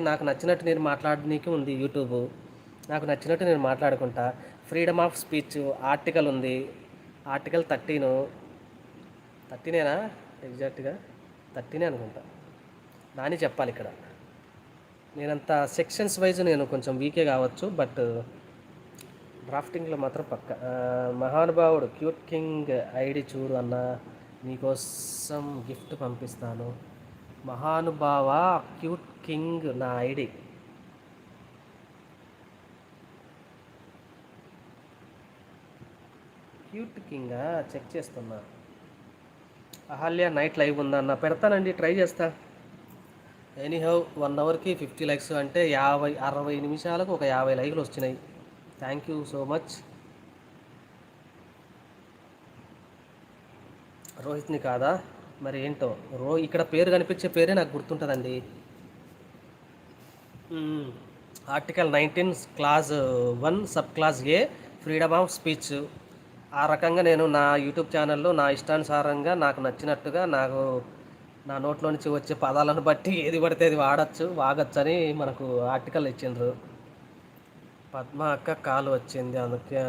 నాకు నచ్చినట్టు నేను మాట్లాడనీకి ఉంది యూట్యూబ్. నాకు నచ్చినట్టు నేను మాట్లాడుకుంటా. ఫ్రీడమ్ ఆఫ్ స్పీచ్ ఆర్టికల్ ఉంది. ఆర్టికల్ 13. 13ఏనా ఎగ్జాక్ట్గా? 13 అనుకుంటా. నాని చెప్పాలి ఇక్కడ. నేనంత సెక్షన్స్ వైజ్ నేను కొంచెం వీకే కావచ్చు, బట్ డ్రాఫ్టింగ్లో మాత్రం పక్క. మహానుభావుడు క్యూట్ కింగ్ ఐడి చూడు అన్న, నీకోసం గిఫ్ట్ పంపిస్తాను. మహానుభావ క్యూట్ కింగ్ నా ఐడి. క్యూట్ కింగా చెక్ చేస్తున్నా. అహల్య నైట్ లైవ్ ఉందన్న, పెడతానండి, ట్రై చేస్తా. ఎనీహౌ 1 అవర్కి 50 లైక్స్ అంటే 60 నిమిషాలకు ఒక 50 లైక్లు వచ్చినాయి. Thank you so much. రోహిత్ని కాదా? మరి ఏంటో ఇక్కడ పేరు కనిపించే పేరే నాకు గుర్తుంటుందండి. Article 19 clause 1 sub clause A freedom of speech. ఆ రకంగా నేను నా యూట్యూబ్ ఛానల్లో నా ఇష్టానుసారంగా నాకు నచ్చినట్టుగా నాకు నా నోట్లో నుంచి వచ్చే పదాలను బట్టి ఏది పడితే అది వాగచ్చు అని మనకు ఆర్టికల్ ఇచ్చిండ్రు. పద్మ అక్క కాల్ వచ్చింది అందుకే